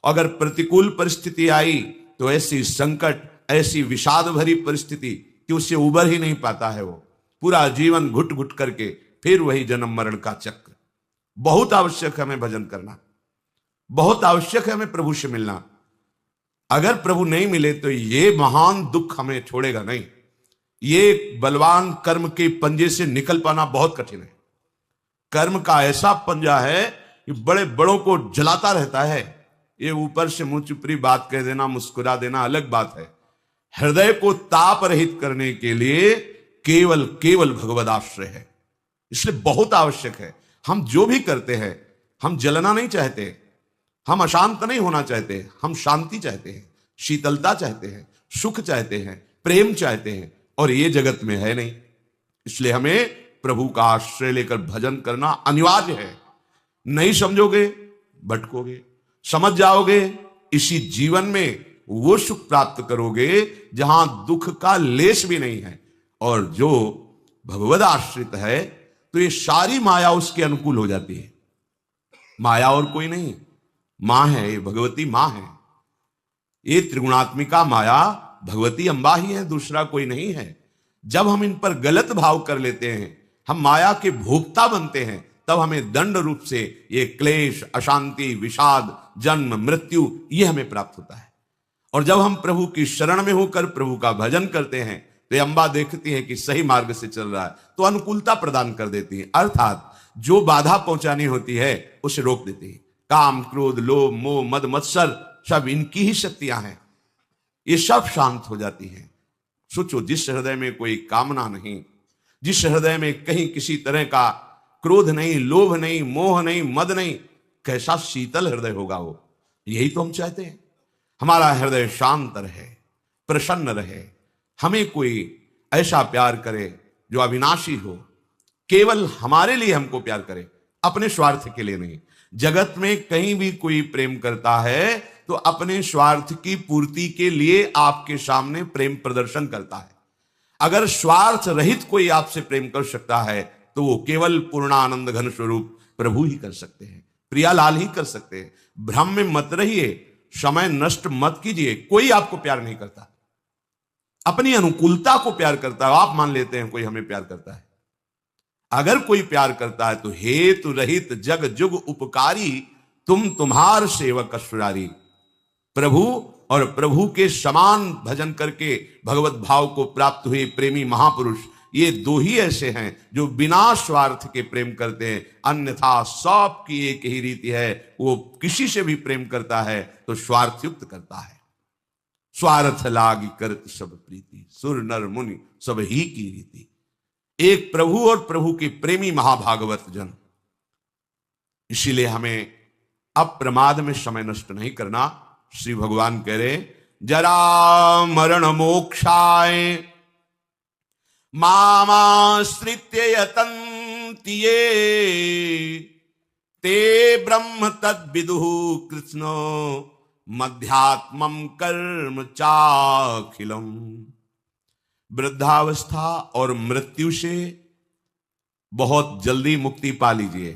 अगर प्रतिकूल परिस्थिति आई तो ऐसी संकट, ऐसी विषाद भरी परिस्थिति कि उससे उबर ही नहीं पाता है, वो पूरा जीवन घुट घुट करके फिर वही जन्म मरण का चक्र। बहुत आवश्यक है हमें भजन करना, बहुत आवश्यक है हमें प्रभु से मिलना। अगर प्रभु नहीं मिले तो ये महान दुख हमें छोड़ेगा नहीं। ये बलवान कर्म के पंजे से निकल पाना बहुत कठिन है। कर्म का ऐसा पंजा है कि बड़े बड़ों को जलाता रहता है। ये ऊपर से मुंह चुपड़ी बात कह देना, मुस्कुरा देना अलग बात है। हृदय को ताप रहित करने के लिए केवल केवल भगवद आश्रय है। इसलिए बहुत आवश्यक है। हम जो भी करते हैं, हम जलना नहीं चाहते, हम अशांत नहीं होना चाहते, हम शांति चाहते हैं, शीतलता चाहते हैं, सुख चाहते हैं, प्रेम चाहते हैं, और ये जगत में है नहीं। इसलिए हमें प्रभु का आश्रय लेकर भजन करना अनिवार्य है। नहीं समझोगे भटकोगे, समझ जाओगे इसी जीवन में वो सुख प्राप्त करोगे जहां दुख का लेश भी नहीं है। और जो भगवद आश्रित है तो ये सारी माया उसके अनुकूल हो जाती है। माया और कोई नहीं, मां है, ये भगवती मां है। ये त्रिगुणात्मिका माया भगवती अंबा ही है, दूसरा कोई नहीं है। जब हम इन पर गलत भाव कर लेते हैं, हम माया के भोक्ता बनते हैं, तब हमें दंड रूप से ये क्लेश, अशांति, विषाद, जन्म, मृत्यु ये हमें प्राप्त होता है। और जब हम प्रभु की शरण में होकर प्रभु का भजन करते हैं तो ये अंबा देखती है कि सही मार्ग से चल रहा है तो अनुकूलता प्रदान कर देती है, अर्थात जो बाधा पहुंचानी होती है उसे रोक देती है। काम, क्रोध, लोभ, मोह, मद, मत्सर सब इनकी ही शक्तियां हैं, ये सब शांत हो जाती हैं। सोचो, जिस हृदय में कोई कामना नहीं, जिस हृदय में कहीं किसी तरह का क्रोध नहीं, लोभ नहीं, मोह नहीं, मद नहीं, कैसा शीतल हृदय होगा वो। यही तो हम चाहते हैं, हमारा हृदय शांत रहे, प्रसन्न रहे। हमें कोई ऐसा प्यार करे जो अविनाशी हो, केवल हमारे लिए हमको प्यार करे, अपने स्वार्थ के लिए नहीं। जगत में कहीं भी कोई प्रेम करता है तो अपने स्वार्थ की पूर्ति के लिए आपके सामने प्रेम प्रदर्शन करता है। अगर स्वार्थ रहित कोई आपसे प्रेम कर सकता है तो वो केवल पूर्णानंद घन स्वरूप प्रभु ही कर सकते हैं, प्रियालाल ही कर सकते हैं। भ्रम में मत रहिए, समय नष्ट मत कीजिए। कोई आपको प्यार नहीं करता, अपनी अनुकूलता को प्यार करता है। आप मान लेते हैं कोई हमें प्यार करता है। अगर कोई प्यार करता है तो हेतु रहित जग जुग उपकारी, तुम तुम्हार सेवक असुरारी। प्रभु और प्रभु के समान भजन करके भगवत भाव को प्राप्त हुए प्रेमी महापुरुष, ये दो ही ऐसे हैं जो बिना स्वार्थ के प्रेम करते हैं। अन्यथा सब की एक ही रीति है, वो किसी से भी प्रेम करता है तो स्वार्थ युक्त करता है। स्वार्थ लागी करत सब प्रीति, सुर नर मुनि सब ही की रीति। एक प्रभु और प्रभु के प्रेमी महाभागवत जन। इसीलिए हमें अप्रमाद में समय नष्ट नहीं करना। श्री भगवान कह रहे, जरा मरण मोक्षाय मामाश्रित्य यतन्ति ये, ते ब्रह्म तद्विदुः कृष्णो मध्यात्मम कर्म चाखिलम। वृद्धावस्था और मृत्यु से बहुत जल्दी मुक्ति पा लीजिए,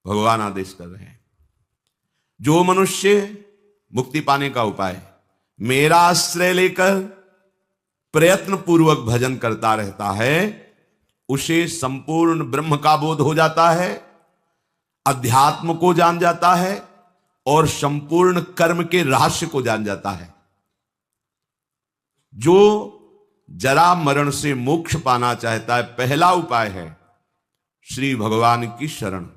भगवान आदेश कर रहे हैं। जो मनुष्य मुक्ति पाने का उपाय मेरा आश्रय लेकर प्रयत्न पूर्वक भजन करता रहता है, उसे संपूर्ण ब्रह्म का बोध हो जाता है, अध्यात्म को जान जाता है और संपूर्ण कर्म के रहस्य को जान जाता है। जो जरा मरण से मोक्ष पाना चाहता है, पहला उपाय है श्री भगवान की शरण।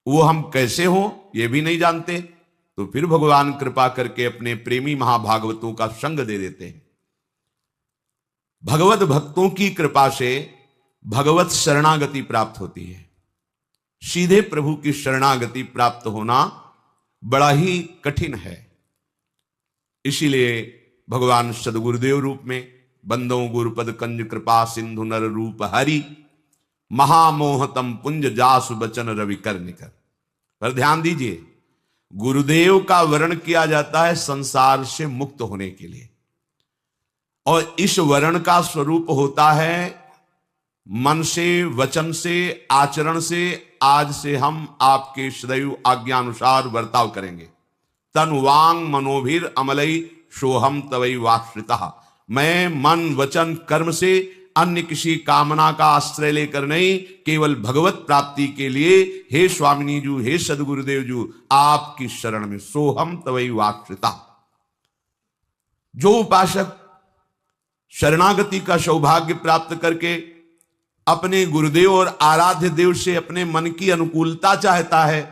वो हम कैसे हो ये भी नहीं जानते, तो फिर भगवान कृपा करके अपने प्रेमी महाभागवतों का संग दे देते हैं। भगवत भक्तों की कृपा से भगवत शरणागति प्राप्त होती है। सीधे प्रभु की शरणागति प्राप्त होना बड़ा ही कठिन है। इसीलिए भगवान सदगुरुदेव रूप में बंदो गुरुपद कंज कृपा सिंधु नर रूप हरि, महामोहतम पुंज जासु बचन रवि कर निकर। पर ध्यान दीजिए, गुरुदेव का वर्ण किया जाता है संसार से मुक्त होने के लिए, और इस वर्ण का स्वरूप होता है मन से, वचन से, आचरण से। आज से हम आपके सदैव आज्ञानुसार बर्ताव करेंगे। तन वांग मनोभिर अमलई सोहम तवई वाश्रिता। मैं मन वचन कर्म से अन्य किसी कामना का आश्रय लेकर नहीं, केवल भगवत प्राप्ति के लिए हे स्वामिनी जू, हे सदगुरुदेव जू, आपकी शरण में सोहम तवई वाश्रिता। जो उपासक शरणागति का सौभाग्य प्राप्त करके अपने गुरुदेव और आराध्य देव से अपने मन की अनुकूलता चाहता है,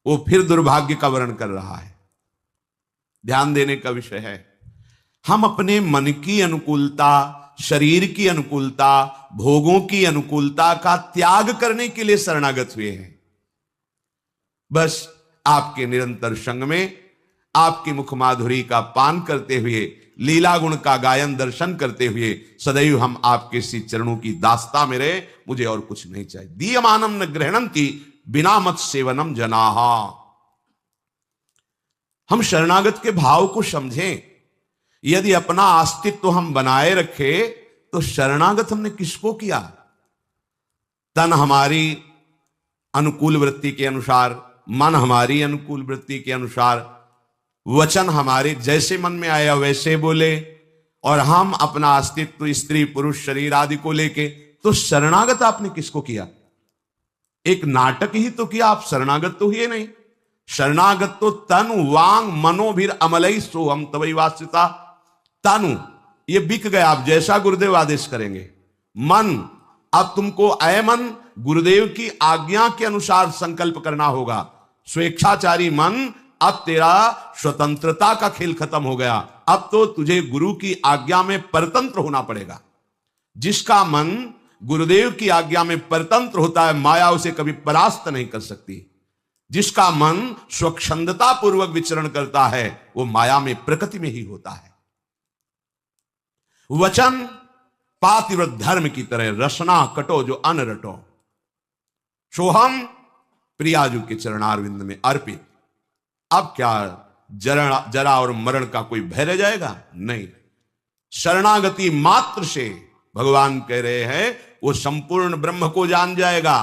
वो फिर दुर्भाग्य का वर्ण कर रहा है। ध्यान देने का विषय है, हम अपने मन की अनुकूलता, शरीर की अनुकूलता, भोगों की अनुकूलता का त्याग करने के लिए शरणागत हुए हैं। बस आपके निरंतर संग में, आपकी मुख माधुरी का पान करते हुए, लीला गुण का गायन दर्शन करते हुए सदैव हम आपके श्री चरणों की दास्ता में रहे, मुझे और कुछ नहीं चाहिए। दीयमानम न ग्रहणंति बिना मत सेवनम जनाहा। हम शरणागत के भाव को समझें। यदि अपना अस्तित्व हम बनाए रखे तो शरणागत हमने किसको किया? तन हमारी अनुकूल वृत्ति के अनुसार, मन हमारी अनुकूल वृत्ति के अनुसार, वचन हमारे जैसे मन में आया वैसे बोले, और हम अपना अस्तित्व स्त्री पुरुष शरीर आदि को लेके, तो शरणागत आपने किसको किया? एक नाटक ही तो किया, आप शरणागत तो हुए नहीं। शरणागत तो तन वांग मनोभिर अमलई सोहम तवई वास्यता। तनु ये बिक गया, आप जैसा गुरुदेव आदेश करेंगे। मन, अब तुमको अय मन गुरुदेव की आज्ञा के अनुसार संकल्प करना होगा। स्वेच्छाचारी मन, अब तेरा स्वतंत्रता का खेल खत्म हो गया, अब तो तुझे गुरु की आज्ञा में परतंत्र होना पड़ेगा। जिसका मन गुरुदेव की आज्ञा में परतंत्र होता है, माया उसे कभी परास्त नहीं कर सकती। जिसका मन स्वच्छंदता पूर्वक विचरण करता है, वो माया में प्रकृति में ही होता है। वचन पातिव्रत धर्म की तरह रसना कटो जो अन रटो। सोहम प्रियाजू के चरणारविंद में अर्पित। अब क्या जरा और मरण का कोई भय रह जाएगा? नहीं। शरणागति मात्र से भगवान कह रहे हैं वो संपूर्ण ब्रह्म को जान जाएगा,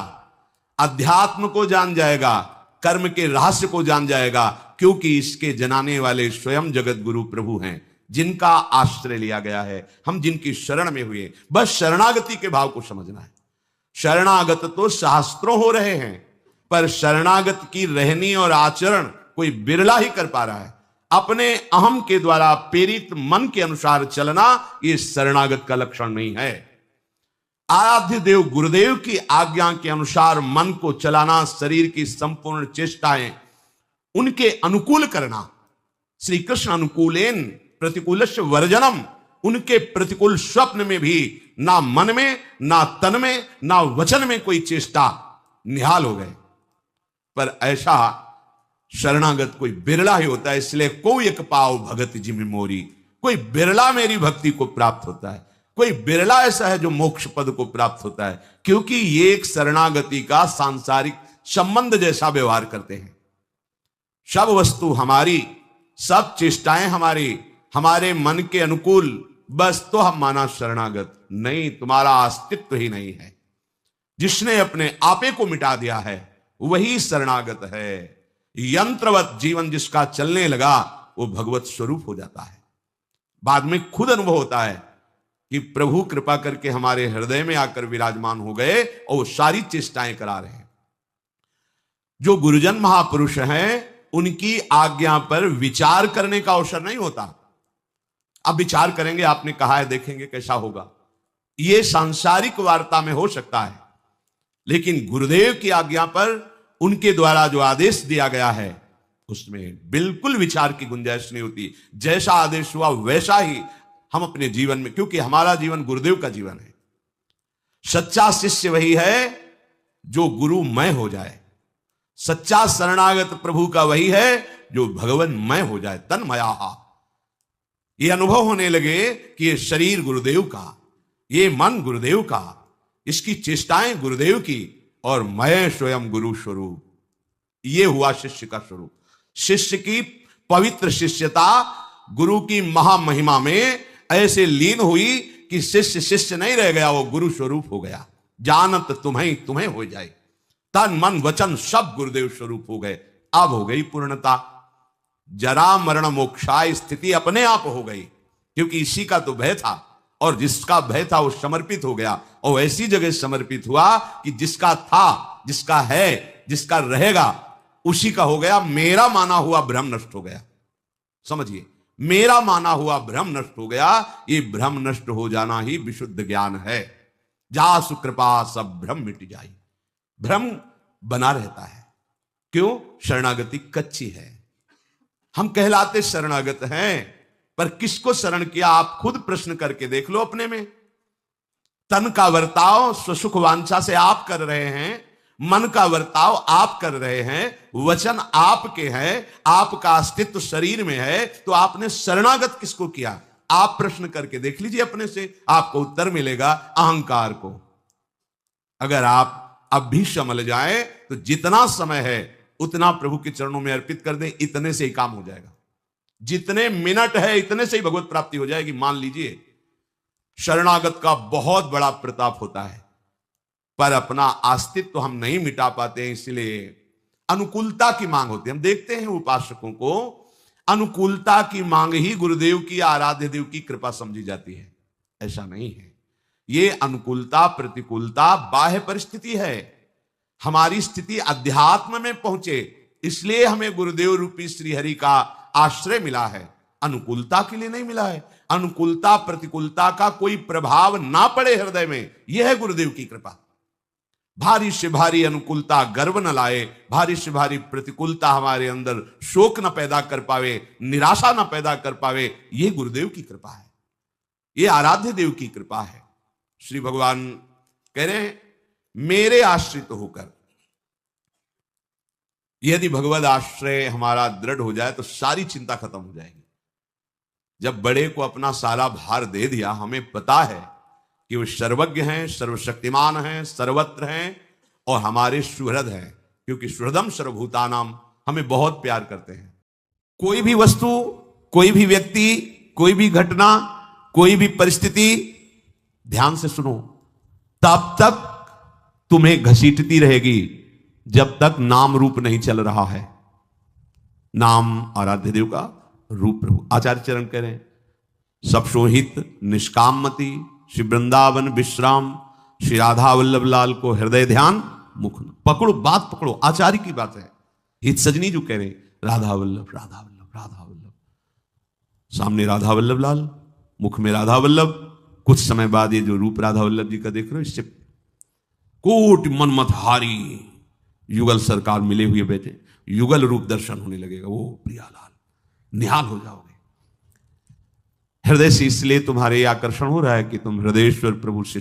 अध्यात्म को जान जाएगा, कर्म के रहस्य को जान जाएगा, क्योंकि इसके जनाने वाले स्वयं जगत गुरु प्रभु हैं, जिनका आश्रय लिया गया है, हम जिनकी शरण में हुए। बस शरणागति के भाव को समझना है। शरणागत तो शास्त्रों हो रहे हैं, पर शरणागत की रहनी और आचरण कोई बिरला ही कर पा रहा है। अपने अहम के द्वारा प्रेरित मन के अनुसार चलना ये शरणागत का लक्षण नहीं है। आराध्य देव गुरुदेव की आज्ञा के अनुसार मन को चलाना, शरीर की संपूर्ण चेष्टाएं उनके अनुकूल करना। श्री कृष्ण अनुकूलेन प्रतिकूलस्य वर्जनम। उनके प्रतिकूल स्वप्न में भी ना मन में, ना तन में, ना वचन में कोई चेष्टा निहाल हो गए। पर ऐसा शरणागत कोई बिरला ही होता है। इसलिए कोई एक पाव भगत जिमि मोरी, कोई बिरला मेरी भक्ति को प्राप्त होता है, कोई बिरला ऐसा है जो मोक्ष पद को प्राप्त होता है, क्योंकि ये एक शरणागति का सांसारिक संबंध जैसा व्यवहार करते हैं। सब वस्तु हमारी, सब चेष्टाएं हमारी, हमारे मन के अनुकूल, बस तो हम माना शरणागत। नहीं, तुम्हारा अस्तित्व ही नहीं है। जिसने अपने आपे को मिटा दिया है वही शरणागत है। यंत्रवत जीवन जिसका चलने लगा वो भगवत स्वरूप हो जाता है। बाद में खुद अनुभव होता है कि प्रभु कृपा करके हमारे हृदय में आकर विराजमान हो गए और वो सारी चेष्टाएं करा रहे हैं। जो गुरुजन महापुरुष हैं उनकी आज्ञा पर विचार करने का अवसर नहीं होता। अब विचार करेंगे, आपने कहा है, देखेंगे कैसा होगा। ये सांसारिक वार्ता में हो सकता है, लेकिन गुरुदेव की आज्ञा पर उनके द्वारा जो आदेश दिया गया है उसमें बिल्कुल विचार की गुंजाइश नहीं होती। जैसा आदेश हुआ वैसा ही हम अपने जीवन में, क्योंकि हमारा जीवन गुरुदेव का जीवन है। सच्चा शिष्य वही है जो गुरुमय हो जाए। सच्चा शरणागत प्रभु का वही है जो भगवनमय हो जाए, तन्मया। ये अनुभव होने लगे कि ये शरीर गुरुदेव का, ये मन गुरुदेव का, इसकी चेष्टाएं गुरुदेव की, और मैं स्वयं गुरु स्वरूप। ये हुआ शिष्य का स्वरूप। शिष्य की पवित्र शिष्यता गुरु की महामहिमा में ऐसे लीन हुई कि शिष्य शिष्य नहीं रह गया, वो गुरु स्वरूप हो गया। जानत तुम्हें हो जाए, तन मन वचन सब गुरुदेव स्वरूप हो गए। अब हो गई पूर्णता। जरा मरण मोक्षाय स्थिति अपने आप हो गई, क्योंकि इसी का तो भय था, और जिसका भय था वो समर्पित हो गया, और ऐसी जगह समर्पित हुआ कि जिसका था, जिसका है, जिसका रहेगा, उसी का हो गया। मेरा माना हुआ भ्रम नष्ट हो गया। समझिए, मेरा माना हुआ भ्रम नष्ट हो गया। ये भ्रम नष्ट हो जाना ही विशुद्ध ज्ञान है। जा सुकृपा सब भ्रम मिट जाई। भ्रम बना रहता है, क्यों? शरणागति कच्ची है। हम कहलाते शरणागत हैं, पर किसको शरण किया? आप खुद प्रश्न करके देख लो अपने में। तन का वर्ताव स्वसुख वांछा से आप कर रहे हैं, मन का वर्ताव आप कर रहे हैं, वचन आपके हैं, आपका अस्तित्व शरीर में है, तो आपने शरणागत किसको किया? आप प्रश्न करके देख लीजिए अपने से, आपको उत्तर मिलेगा अहंकार को। अगर आप अब भी संभल जाए तो जितना समय है उतना प्रभु के चरणों में अर्पित कर दें, इतने से ही काम हो जाएगा। जितने मिनट है इतने से ही भगवत प्राप्ति हो जाएगी। मान लीजिए, शरणागत का बहुत बड़ा प्रताप होता है, पर अपना अस्तित्व तो हम नहीं मिटा पाते हैं, इसलिए अनुकूलता की मांग होती है। हम देखते हैं उपासकों को, अनुकूलता की मांग ही गुरुदेव की, आराध्य देव की कृपा समझी जाती है। ऐसा नहीं है। ये अनुकूलता प्रतिकूलता बाह्य परिस्थिति है। हमारी स्थिति अध्यात्म में पहुंचे, इसलिए हमें गुरुदेव रूपी श्रीहरि का आश्रय मिला है, अनुकूलता के लिए नहीं मिला है। अनुकूलता प्रतिकूलता का कोई प्रभाव ना पड़े हृदय में, यह है गुरुदेव की कृपा। भारी से भारी अनुकूलता गर्व न लाए, भारी से भारी प्रतिकूलता हमारे अंदर शोक न पैदा कर पावे, निराशा न पैदा कर पावे, यह गुरुदेव की कृपा है, यह आराध्य देव की कृपा है। श्री भगवान कह रहे हैं, मेरे आश्रित होकर, यदि भगवद आश्रय हमारा दृढ़ हो जाए तो सारी चिंता खत्म हो जाएगी। जब बड़े को अपना सारा भार दे दिया, हमें पता है कि वो सर्वज्ञ हैं, सर्वशक्तिमान हैं, सर्वत्र हैं, और हमारे सुहृद हैं, क्योंकि सुहृदम सर्वभूतानाम, हमें बहुत प्यार करते हैं। कोई भी वस्तु, कोई भी व्यक्ति, कोई भी घटना, कोई भी परिस्थिति, ध्यान से सुनो, तब तक तुम्हें घसीटती रहेगी जब तक नाम रूप नहीं चल रहा है। नाम आराध्य देव का रूप प्रभु। आचार्य चरण कह रहे हैं, सब सोहित निष्कामति, श्री वृंदावन विश्राम, श्री राधा वल्लभ लाल को हृदय ध्यान मुख। पकड़ो, बात पकड़ो, आचार्य की बात है। हित सजनी जो कह रहे हैं, राधा वल्लभ राधा वल्लभ राधा वल्लभ, सामने राधा वल्लभ लाल, मुख में राधा वल्लभ। कुछ समय बाद ये जो रूप राधा वल्लभ जी का देख रहे हो, इससे कोटि मनमतहारी युगल सरकार मिले हुए बैठे, युगल रूप दर्शन होने लगेगा। वो प्रियालाल, निहाल हो जाओगे हृदय से। इसलिए तुम्हारे आकर्षण हो रहा है कि तुम हृदयेश्वर प्रभु से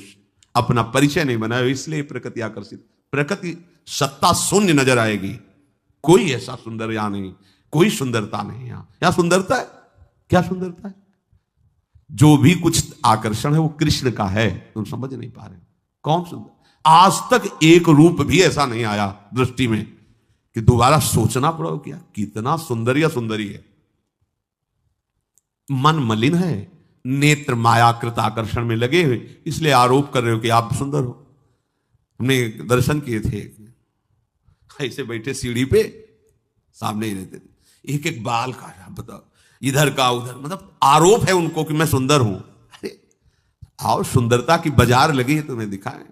अपना परिचय नहीं बनाए, इसलिए प्रकृति आकर्षित। प्रकृति सत्ता शून्य नजर आएगी, कोई ऐसा सुंदर यहां नहीं, कोई सुंदरता नहीं। यहां सुंदरता है, क्या सुंदरता है? जो भी कुछ आकर्षण है वो कृष्ण का है, तुम समझ नहीं पा रहे। कौन सुंदर? आज तक एक रूप भी ऐसा नहीं आया दृष्टि में कि दोबारा सोचना पड़ो क्या कितना सुंदर या सुंदरी है। मन मलिन है, नेत्र मायाकृत आकर्षण में लगे हुए, इसलिए आरोप कर रहे हो कि आप सुंदर हो। हमने दर्शन किए थे, ऐसे बैठे सीढ़ी पे, सामने ही रहते थे, एक एक बाल काटा, बताओ इधर का उधर, मतलब आरोप है उनको कि मैं सुंदर हूं। अरे आओ, सुंदरता की बाजार लगी है, तुम्हें दिखाएं।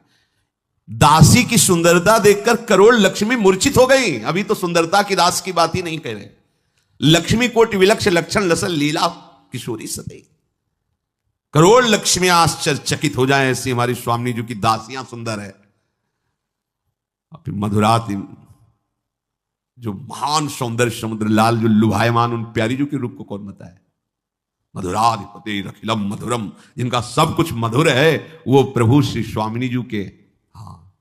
दासी की सुंदरता देखकर करोड़ लक्ष्मी मूर्छित हो गई। अभी तो सुंदरता की दास की बात ही नहीं कह रहे। लक्ष्मी कोटि विलक्ष लक्षण लसल लीला किशोरी सदै, करोड़ लक्ष्मियां आश्चर्यचकित हो जाएं, ऐसी हमारी स्वामी जी की दासियां सुंदर है। मधुरात जो महान सौंदर्य समुद्र लाल जो लुभायमान, उन प्यारी जी के रूप को कौन बताए? मधुराधिपति रखिलम मधुरम, जिनका सब कुछ मधुर है, वो प्रभु श्री स्वामिनी जी के। हाँ,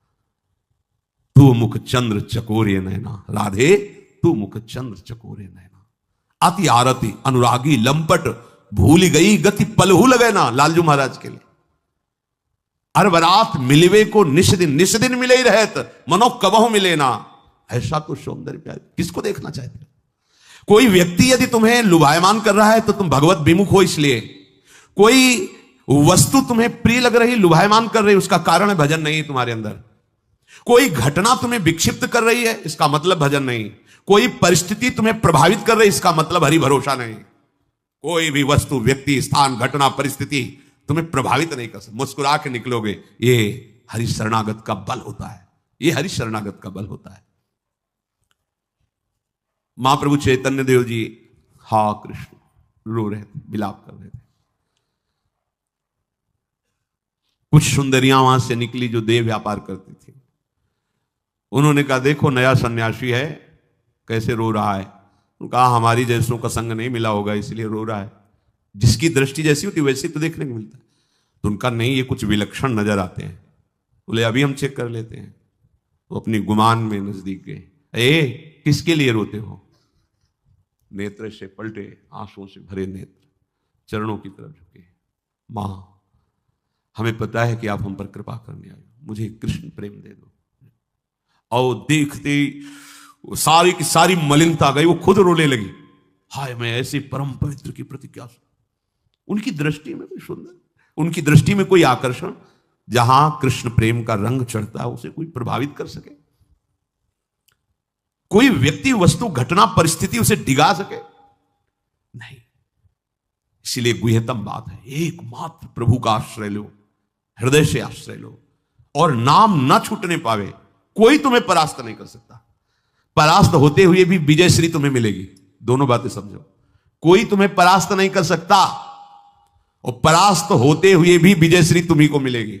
तू मुख चंद्र चकोरे नैना, राधे तू मुख चंद्र चकोरे नैना, अति आरती अनुरागी लंपट, भूल गई गति पलहू लगे ना, लालजू महाराज के लिए। अरबरात मिलवे को निश दिन मिले ही रहत, मनो कबहु मिले ना। ऐसा तो सौंदर्य प्यार किसको देखना चाहते हो? कोई व्यक्ति यदि तुम्हें लुभायमान कर रहा है तो तुम भगवत विमुख हो, इसलिए। कोई वस्तु तुम्हें प्रिय लग रही, लुभायमान कर रही, उसका कारण है भजन नहीं तुम्हारे अंदर। कोई घटना तुम्हें विक्षिप्त कर रही है, इसका मतलब भजन नहीं। कोई परिस्थिति तुम्हें प्रभावित कर रही, इसका मतलब हरि भरोसा नहीं। कोई भी वस्तु, व्यक्ति, स्थान, घटना, परिस्थिति तुम्हें प्रभावित नहीं कर सकती। मुस्कुरा के निकलोगे, ये हरि शरणागत का बल होता है, ये हरि शरणागत का बल होता है। महाप्रभु चैतन्य देव जी हा कृष्ण रो रहे थे, विलाप कर रहे थे। कुछ सुंदरियां वहां से निकली जो देह व्यापार करती थी। उन्होंने कहा देखो नया सन्यासी है, कैसे रो रहा है। उन्होंने कहा हमारी जैसों का संग नहीं मिला होगा इसलिए रो रहा है। जिसकी दृष्टि जैसी होती वैसी तो देखने को मिलता है। तो उनका नहीं, ये कुछ विलक्षण नजर आते हैं। बोले अभी हम चेक कर लेते हैं। तो अपनी गुमान में नजदीक गए। ए किसके लिए रोते हो? नेत्र से पलटे, आंसुओं से भरे नेत्र, चरणों की तरफ झुके। मां, हमें पता है कि आप हम पर कृपा करने आए, मुझे कृष्ण प्रेम दे दो। और देखते सारी की सारी मलिनता गई, वो खुद रोने लगी। हाय मैं ऐसे परम पवित्र की प्रति क्या। उनकी दृष्टि में कोई सुंदर, उनकी दृष्टि में कोई आकर्षण, जहां कृष्ण प्रेम का रंग चढ़ता है उसे कोई प्रभावित कर सके, कोई व्यक्ति, वस्तु, घटना, परिस्थिति उसे डिगा सके नहीं। इसीलिए गुह्यतम बात है, एकमात्र प्रभु का आश्रय लो, हृदय से आश्रय लो, और नाम न छूटने पावे। कोई तुम्हें परास्त नहीं कर सकता। परास्त होते हुए भी विजय श्री तुम्हें मिलेगी। दोनों बातें समझो, कोई तुम्हें परास्त नहीं कर सकता, और परास्त होते हुए भी विजय श्री तुम्ही को मिलेगी।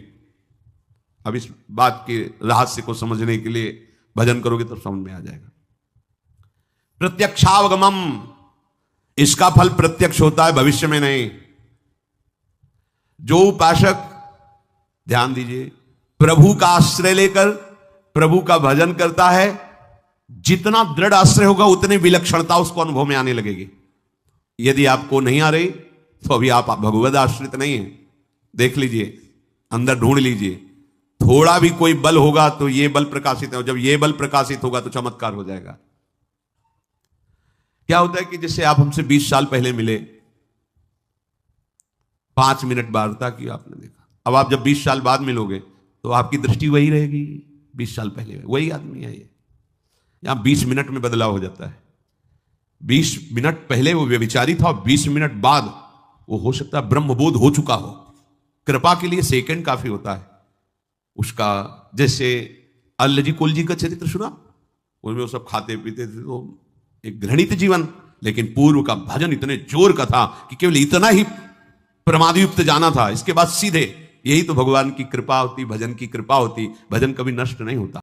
अब इस बात के रहस्य को समझने के लिए भजन करोगे तो समझ में आ जाएगा। प्रत्यक्षावगमम, इसका फल प्रत्यक्ष होता है, भविष्य में नहीं। जो उपासक, ध्यान दीजिए, प्रभु का आश्रय लेकर प्रभु का भजन करता है, जितना दृढ़ आश्रय होगा उतनी विलक्षणता उसको अनुभव में आने लगेगी। यदि आपको नहीं आ रही तो अभी आप भगवद आश्रित नहीं है। देख लीजिए, अंदर ढूंढ लीजिए, थोड़ा भी कोई बल होगा तो ये बल प्रकाशित है। जब ये बल प्रकाशित होगा तो चमत्कार हो जाएगा। क्या होता है कि जैसे आप हमसे 20 साल पहले मिले, 5 मिनट वार्ता की आपने देखा। अब आप जब 20 साल बाद मिलोगे तो आपकी दृष्टि वही रहेगी, 20 साल पहले वही आदमी है। ये यहां 20 मिनट में बदलाव हो जाता है। 20 मिनट पहले वो व्यभिचारी था, 20 मिनट बाद वो हो सकता है ब्रह्मबोध हो चुका हो। कृपा के लिए सेकंड काफी होता है उसका। जैसे अल्लजी कुलजी का चरित्र सुना, उनमें वो सब खाते पीते थे, तो एक घृणित जीवन, लेकिन पूर्व का भजन इतने जोर का था कि केवल इतना ही प्रमादयुक्त जाना था, इसके बाद सीधे। यही तो भगवान की कृपा होती, भजन की कृपा होती। भजन कभी नष्ट नहीं होता।